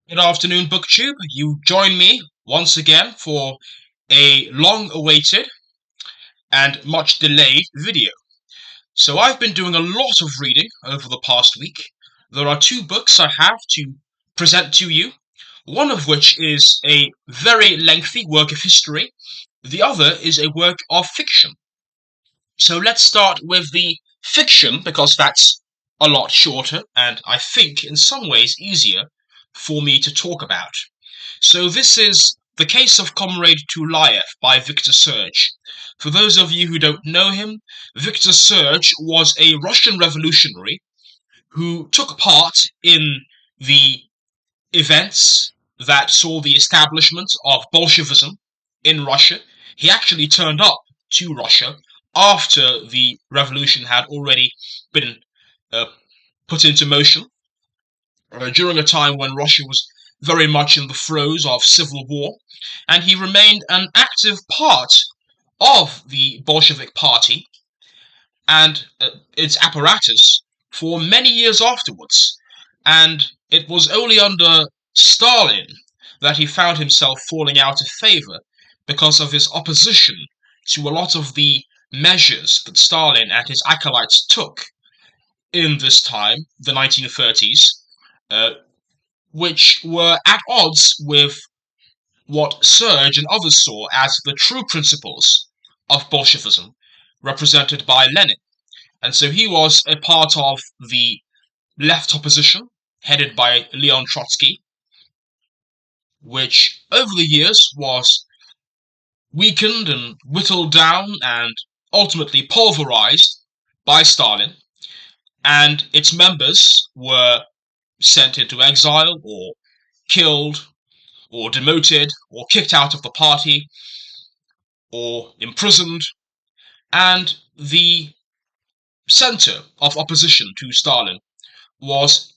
Good afternoon, BookTube. You join me once again for a long-awaited and much delayed video. So I've been doing a lot of reading over the past week. There are two books I have to present to you, one of which is a very lengthy work of history. The other is a work of fiction. So let's start with the fiction, because that's a lot shorter and I think in some ways easier for me to talk about. So this is The Case of Comrade Tulayev by Victor Serge. For those of you who don't know him, Victor Serge was a Russian revolutionary who took part in the events that saw the establishment of Bolshevism in Russia. He actually turned up to Russia after the revolution had already been uh, put into motion, during a time when Russia was very much in the throes of civil war, and he remained an active part of the Bolshevik Party and its apparatus for many years afterwards. And it was only under Stalin that he found himself falling out of favor because of his opposition to a lot of the measures that Stalin and his acolytes took in this time, the 1930s, uh, which were at odds with what Serge and others saw as the true principles of Bolshevism, represented by Lenin. And so he was a part of the left opposition, headed by Leon Trotsky, which over the years was weakened and whittled down and ultimately pulverized by Stalin, and its members were sent into exile or killed or demoted or kicked out of the party or imprisoned, and the center of opposition to Stalin was,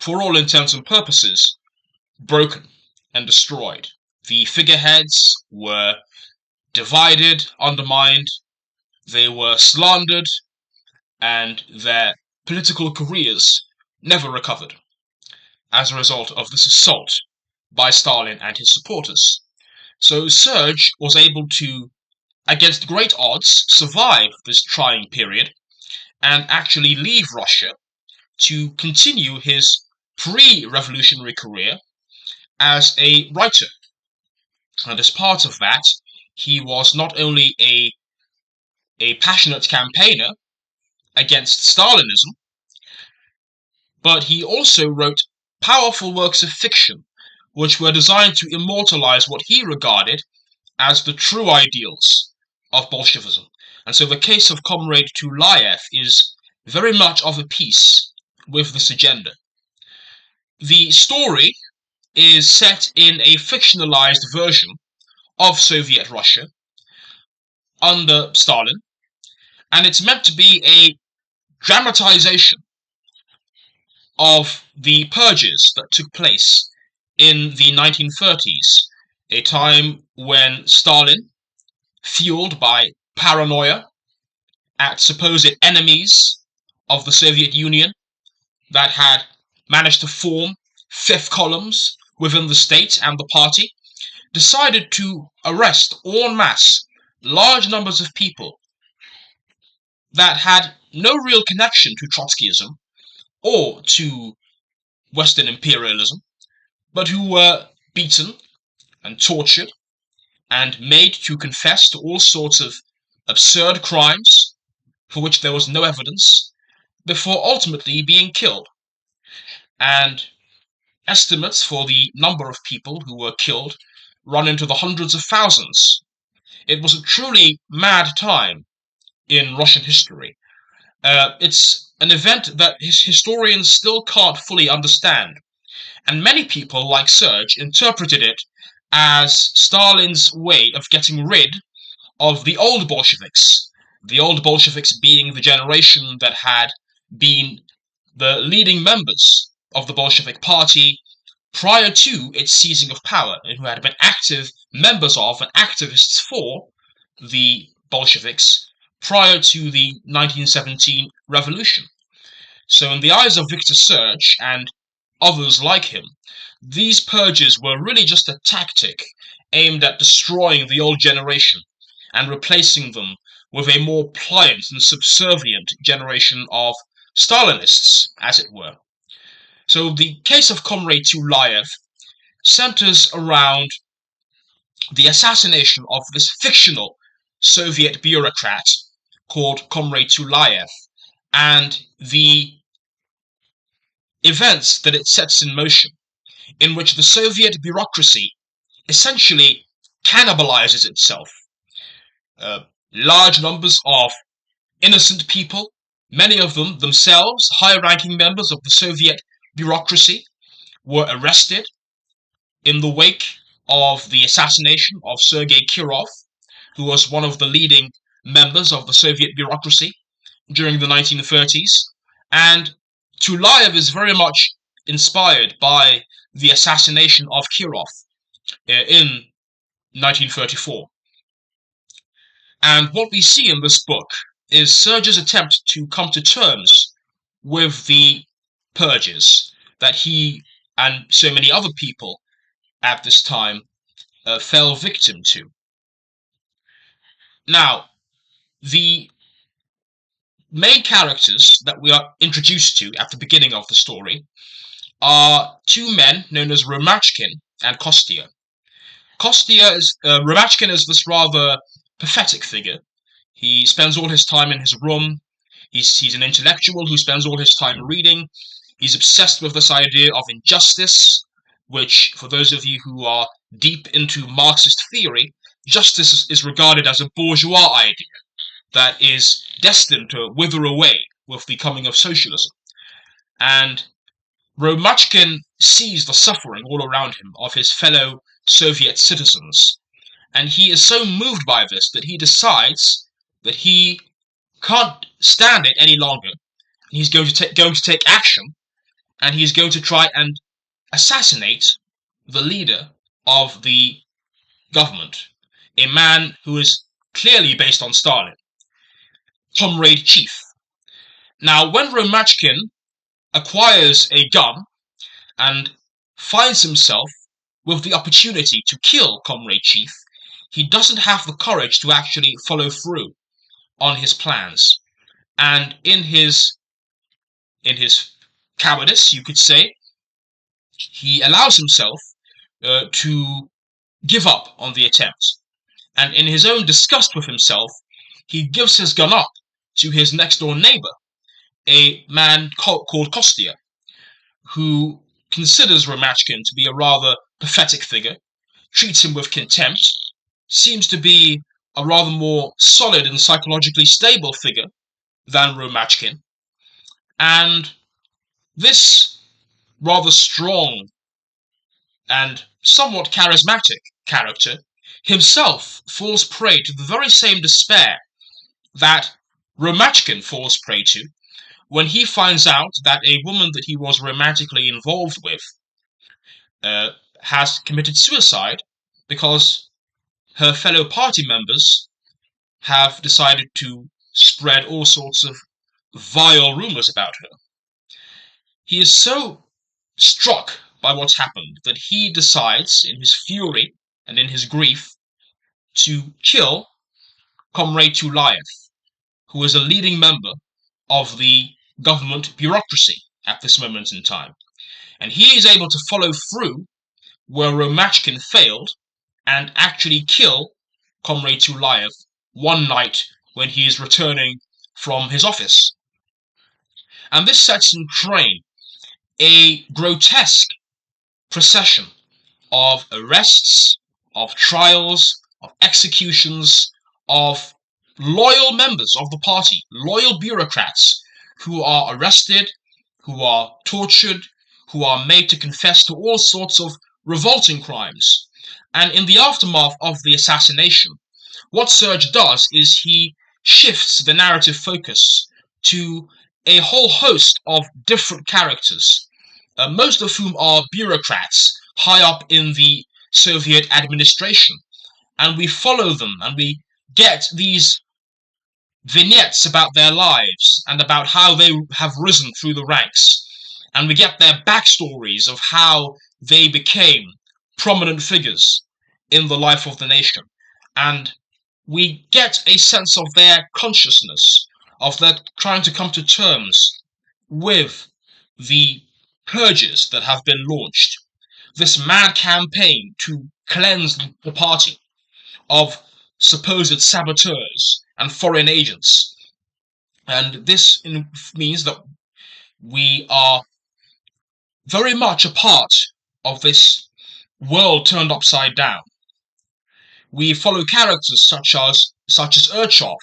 for all intents and purposes, broken and destroyed. The figureheads were divided, undermined, they were slandered, and their political careers never recovered as a result of this assault by Stalin and his supporters. So Serge was able to, against great odds, survive this trying period and actually leave Russia to continue his pre-revolutionary career as a writer. And as part of that, he was not only a passionate campaigner against Stalinism, but he also wrote powerful works of fiction which were designed to immortalize what he regarded as the true ideals of Bolshevism. And so the case of Comrade Tulayev is very much of a piece with this agenda. The story is set in a fictionalized version of Soviet Russia under Stalin, and it's meant to be a dramatization of the purges that took place in the 1930s, a time when Stalin, fueled by paranoia at supposed enemies of the Soviet Union that had managed to form fifth columns within the state and the party, decided to arrest en masse large numbers of people that had no real connection to Trotskyism or to Western imperialism, but who were beaten and tortured and made to confess to all sorts of absurd crimes for which there was no evidence, before ultimately being killed. And estimates for the number of people who were killed run into the hundreds of thousands. It was a truly mad time in Russian history. It's an event that historians still can't fully understand, and many people, like Serge, interpreted it as Stalin's way of getting rid of the old Bolsheviks being the generation that had been the leading members of the Bolshevik Party prior to its seizing of power, and who had been active members of and activists for the Bolsheviks prior to the 1917 revolution. So in the eyes of Victor Serge, and others like him, these purges were really just a tactic aimed at destroying the old generation and replacing them with a more pliant and subservient generation of Stalinists, as it were. So the case of Comrade Tulayev centers around the assassination of this fictional Soviet bureaucrat called Comrade Tulayev and the events that it sets in motion, in which the Soviet bureaucracy essentially cannibalizes itself. Large numbers of innocent people, many of them themselves high-ranking members of the Soviet bureaucracy, were arrested in the wake of the assassination of Sergei Kirov, who was one of the leading members of the Soviet bureaucracy during the 1930s. And Tulayev is very much inspired by the assassination of Kirov in 1934. And what we see in this book is Serge's attempt to come to terms with the purges that he and so many other people at this time fell victim to. Now, the main characters that we are introduced to at the beginning of the story are two men known as Romachkin and Kostya. Romachkin is this rather pathetic figure. He spends all his time in his room. He's an intellectual who spends all his time reading. He's obsessed with this idea of injustice, which, for those of you who are deep into Marxist theory, justice is regarded as a bourgeois idea that is destined to wither away with the coming of socialism. And Romachkin sees the suffering all around him of his fellow Soviet citizens, and he is so moved by this that he decides that he can't stand it any longer. He's going to take action, and he's going to try and assassinate the leader of the government, a man who is clearly based on Stalin, Comrade Chief. Now, when Romachkin acquires a gun and finds himself with the opportunity to kill Comrade Chief, he doesn't have the courage to actually follow through on his plans. And in his cowardice, you could say, he allows himself to give up on the attempt. And in his own disgust with himself, he gives his gun up to his next-door neighbor, a man called Kostya, who considers Romachkin to be a rather pathetic figure, treats him with contempt, seems to be a rather more solid and psychologically stable figure than Romachkin. And this rather strong and somewhat charismatic character himself falls prey to the very same despair that Romachkin falls prey to when he finds out that a woman that he was romantically involved with has committed suicide because her fellow party members have decided to spread all sorts of vile rumors about her. He is so struck by what's happened that he decides, in his fury and in his grief, to kill Comrade Tulayev, who is a leading member of the government bureaucracy at this moment in time. And he is able to follow through where Romachkin failed and actually kill Comrade Tulayev one night when he is returning from his office. And this sets in train a grotesque procession of arrests, of trials, of executions, of loyal members of the party, loyal bureaucrats who are arrested, who are tortured, who are made to confess to all sorts of revolting crimes. And in the aftermath of the assassination, what Serge does is he shifts the narrative focus to a whole host of different characters, most of whom are bureaucrats high up in the Soviet administration. And we follow them, and we get these vignettes about their lives and about how they have risen through the ranks. and we get their backstories of how they became prominent figures in the life of the nation. And we get a sense of their consciousness, of their trying to come to terms with the purges that have been launched, this mad campaign to cleanse the party of supposed saboteurs and foreign agents. And this means that we are very much a part of this world turned upside down. We follow characters such as Urchov,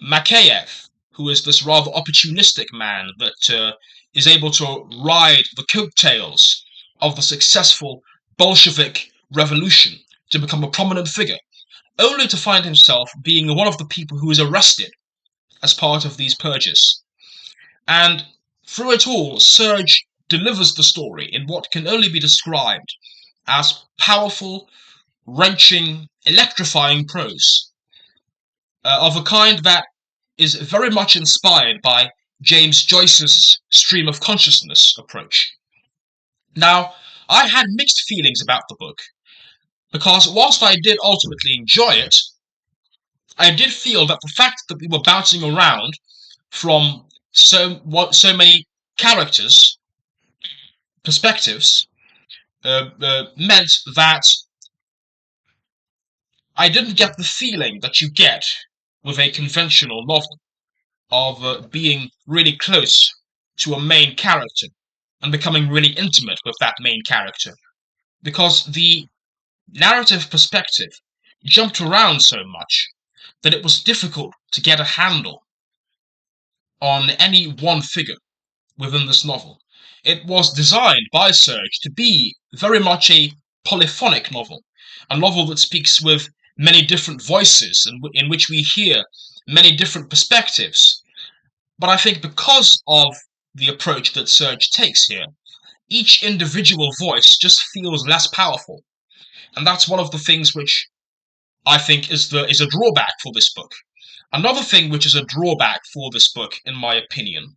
Makeyev, who is this rather opportunistic man that is able to ride the coattails of the successful Bolshevik revolution to become a prominent figure, only to find himself being one of the people who is arrested as part of these purges. And through it all, Serge delivers the story in what can only be described as powerful, wrenching, electrifying prose, of a kind that is very much inspired by James Joyce's stream of consciousness approach. Now, I had mixed feelings about the book, because whilst I did ultimately enjoy it, I did feel that the fact that we were bouncing around from so many characters' perspectives meant that I didn't get the feeling that you get with a conventional novel of being really close to a main character and becoming really intimate with that main character, because the narrative perspective jumped around so much that it was difficult to get a handle on any one figure within this novel. It was designed by Serge to be very much a polyphonic novel, a novel that speaks with many different voices and in which we hear many different perspectives. But I think because of the approach that Serge takes here, each individual voice just feels less powerful. And that's one of the things which I think is a drawback for this book. Another thing which is a drawback for this book, in my opinion,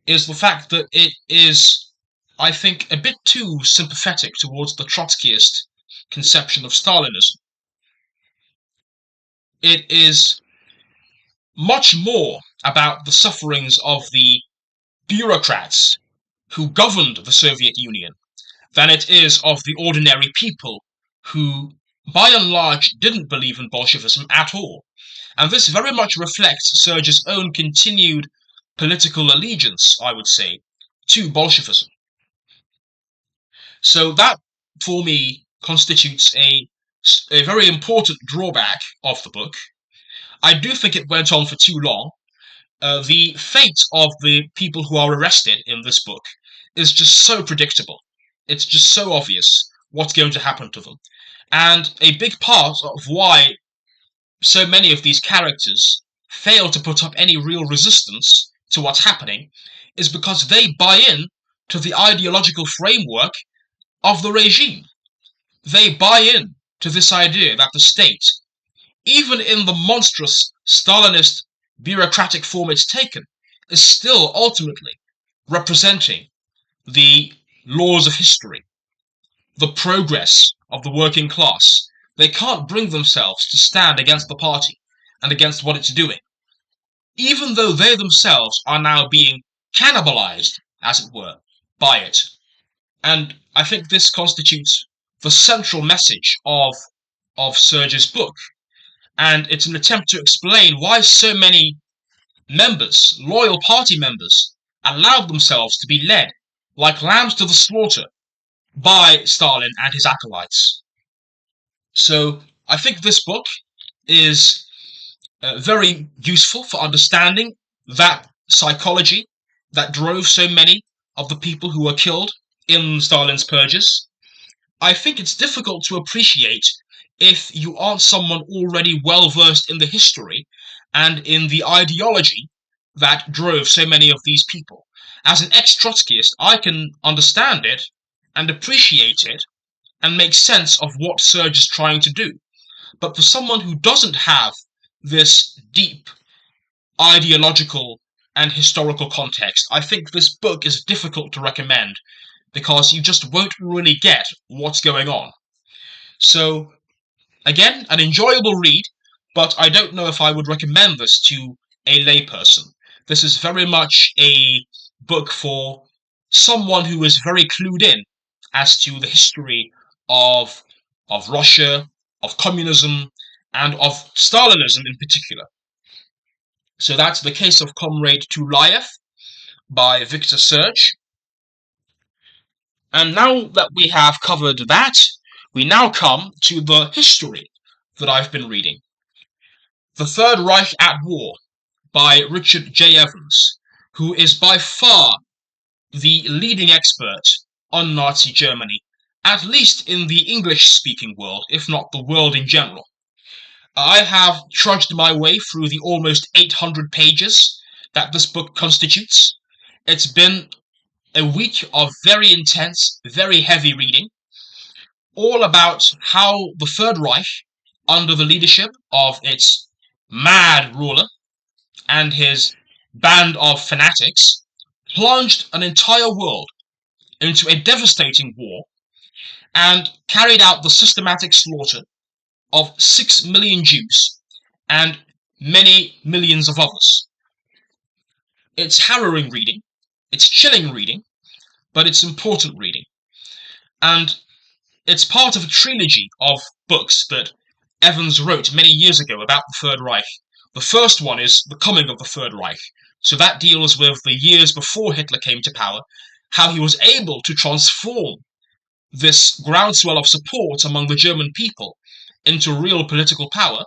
is the fact that it is, I think, a bit too sympathetic towards the Trotskyist conception of Stalinism. It is much more about the sufferings of the bureaucrats who governed the Soviet Union than it is of the ordinary people who, by and large, didn't believe in Bolshevism at all. And this very much reflects Serge's own continued political allegiance, I would say, to Bolshevism. So that, for me, constitutes a very important drawback of the book. I do think it went on for too long. The fate of the people who are arrested in this book is just so predictable. It's just so obvious what's going to happen to them. And a big part of why so many of these characters fail to put up any real resistance to what's happening is because they buy in to the ideological framework of the regime. They buy in to this idea that the state, even in the monstrous Stalinist bureaucratic form it's taken, is still ultimately representing the laws of history, the progress of the working class. They can't bring themselves to stand against the party and against what it's doing, even though they themselves are now being cannibalized, as it were, by it. And I think this constitutes the central message of Serge's book. And it's an attempt to explain why so many members, loyal party members, allowed themselves to be led like lambs to the slaughter by Stalin and his acolytes. So I think this book is very useful for understanding that psychology that drove so many of the people who were killed in Stalin's purges. I think it's difficult to appreciate if you aren't someone already well versed in the history and in the ideology that drove so many of these people. As an ex-Trotskyist, I can understand it and appreciate it and make sense of what Serge is trying to do. But for someone who doesn't have this deep ideological and historical context, I think this book is difficult to recommend because you just won't really get what's going on. So, again, an enjoyable read, but I don't know if I would recommend this to a layperson. This is very much a book for someone who is very clued in as to the history of, of Russia, of communism, and of Stalinism in particular. So that's The Case of Comrade Tulayev by Victor Serge. And now that we have covered that, we now come to the history that I've been reading. The Third Reich at War by Richard J. Evans, who is by far the leading expert on Nazi Germany, at least in the English-speaking world, if not the world in general. I have trudged my way through the almost 800 pages that this book constitutes. It's been a week of very intense, very heavy reading, all about how the Third Reich, under the leadership of its mad ruler and his band of fanatics, plunged an entire world into a devastating war and carried out the systematic slaughter of 6 million Jews and many millions of others. It's harrowing reading, it's chilling reading, but it's important reading. And it's part of a trilogy of books that Evans wrote many years ago about the Third Reich. The first one is The Coming of the Third Reich. So that deals with the years before Hitler came to power, how he was able to transform this groundswell of support among the German people into real political power.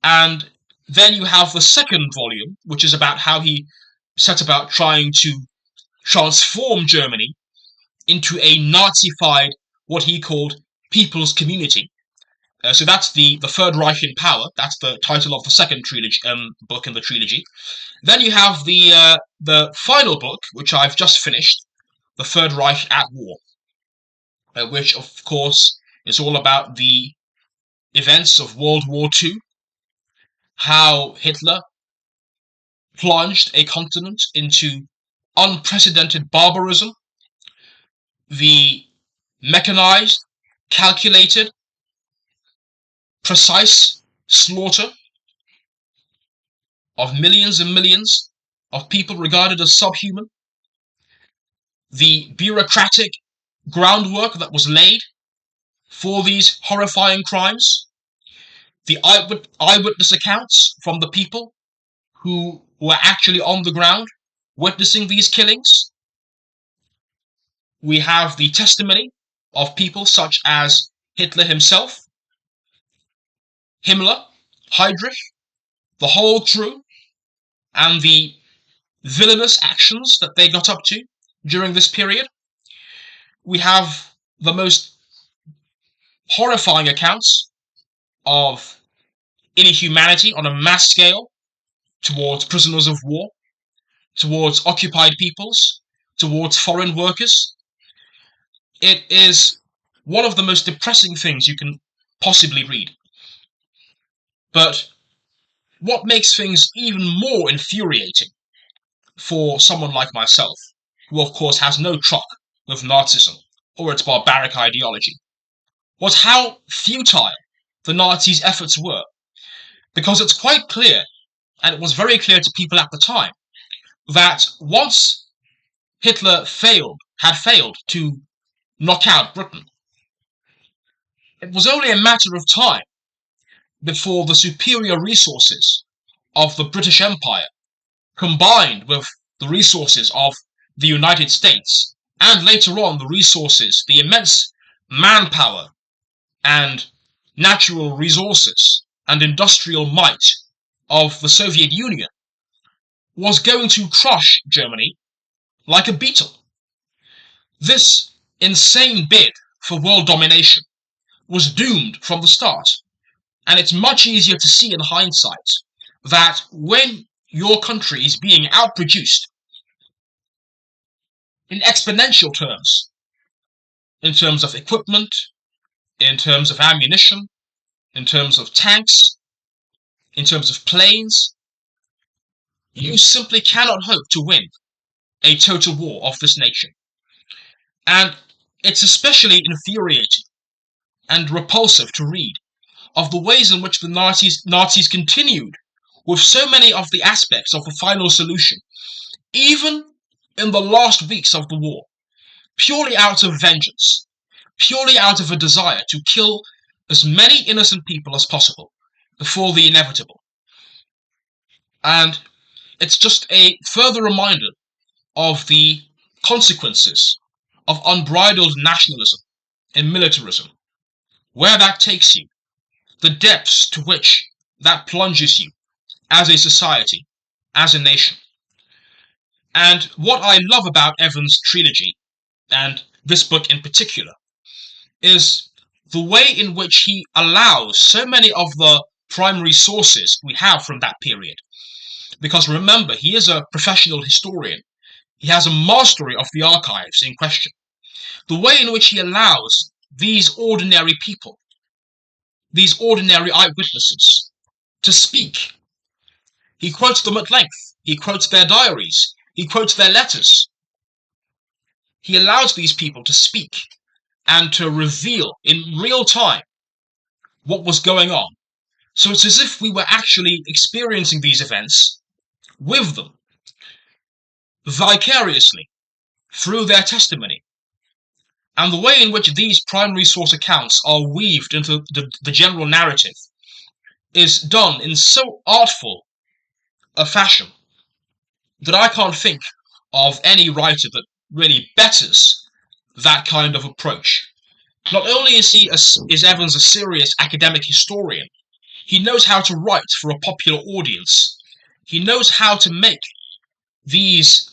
And then you have the second volume, which is about how he set about trying to transform Germany into a Nazified, what he called, people's community. So that's the Third Reich in Power. That's the title of the second trilogy, book in the trilogy. Then you have the final book, which I've just finished, The Third Reich at War, which, of course, is all about the events of World War II, how Hitler plunged a continent into unprecedented barbarism, the mechanized, calculated, precise slaughter of millions and millions of people regarded as subhuman, the bureaucratic groundwork that was laid for these horrifying crimes, the eyewitness accounts from the people who were actually on the ground witnessing these killings. We have the testimony of people such as Hitler himself, Himmler, Heydrich, the whole crew, and the villainous actions that they got up to during this period. We have the most horrifying accounts of inhumanity on a mass scale towards prisoners of war, towards occupied peoples, towards foreign workers. It is one of the most depressing things you can possibly read. But what makes things even more infuriating for someone like myself, who of course has no truck with Nazism or its barbaric ideology, was how futile the Nazis' efforts were. Because it's quite clear, and it was very clear to people at the time, that once Hitler had failed to knock out Britain, it was only a matter of time before the superior resources of the British Empire, combined with the resources of the United States, and later on the immense manpower and natural resources and industrial might of the Soviet Union, was going to crush Germany like a beetle. This insane bid for world domination was doomed from the start. And it's much easier to see in hindsight that when your country is being outproduced in exponential terms, in terms of equipment, in terms of ammunition, in terms of tanks, in terms of planes, you simply cannot hope to win a total war of this nature. And it's especially infuriating and repulsive to read of the ways in which the Nazis continued with so many of the aspects of the final solution, even in the last weeks of the war, purely out of vengeance, purely out of a desire to kill as many innocent people as possible before the inevitable. And it's just a further reminder of the consequences of unbridled nationalism and militarism, where that takes you, the depths to which that plunges you as a society, as a nation. And what I love about Evans' trilogy, and this book in particular, is the way in which he allows so many of the primary sources we have from that period. Because remember, he is a professional historian. He has a mastery of the archives in question. The way in which he allows these ordinary people, these ordinary eyewitnesses, to speak. He quotes them at length. He quotes their diaries. He quotes their letters. He allows these people to speak and to reveal in real time what was going on. So it's as if we were actually experiencing these events with them, vicariously, through their testimony. And the way in which these primary source accounts are weaved into the general narrative is done in so artful a fashion that I can't think of any writer that really betters that kind of approach. Not only is Evans a serious academic historian, he knows how to write for a popular audience. He knows how to make these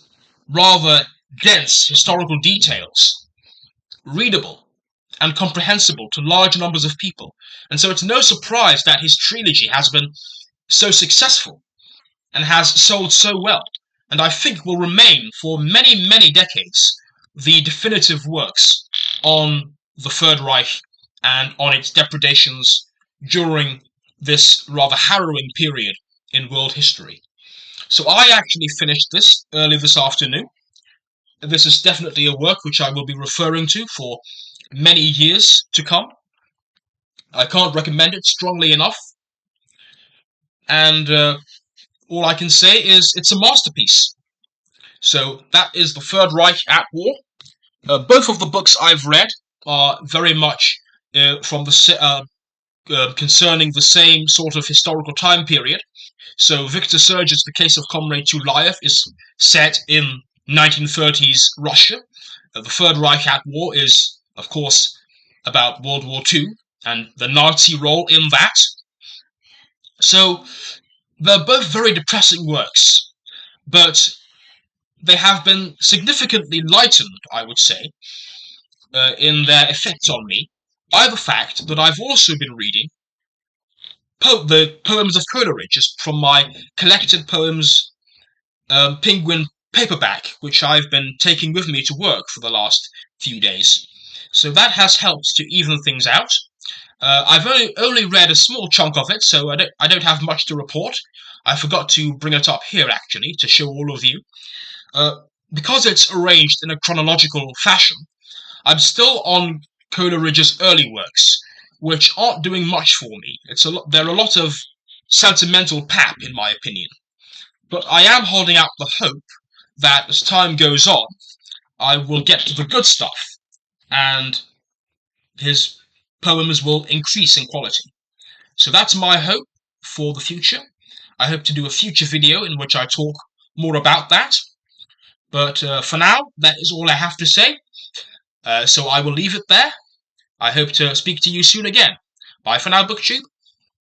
rather dense historical details readable and comprehensible to large numbers of people. And so it's no surprise that his trilogy has been so successful and has sold so well, and I think will remain for many, many decades the definitive works on the Third Reich and on its depredations during this rather harrowing period in world history. So I actually finished this early this afternoon. This is definitely a work which I will be referring to for many years to come. I can't recommend it strongly enough. And all I can say is it's a masterpiece. So that is The Third Reich at War. Both of the books I've read are very much from the concerning the same sort of historical time period. So Victor Serge's The Case of Comrade Tulayev is set in 1930s Russia. The Third Reich at War is, of course, about World War II and the Nazi role in that. So they're both very depressing works, but they have been significantly lightened, I would say, in their effect on me by the fact that I've also been reading the poems of Coleridge from my collected poems Penguin paperback, which I've been taking with me to work for the last few days. So that has helped to even things out. I've only read a small chunk of it, so I don't have much to report. I forgot to bring it up here, actually, to show all of you. Because it's arranged in a chronological fashion, I'm still on Coleridge's early works, which aren't doing much for me. There are a lot of sentimental pap, in my opinion. But I am holding out the hope that as time goes on, I will get to the good stuff, and his poems will increase in quality. So that's my hope for the future. I hope to do a future video in which I talk more about that. But for now, that is all I have to say. So I will leave it there. I hope to speak to you soon again. Bye for now, BookTube.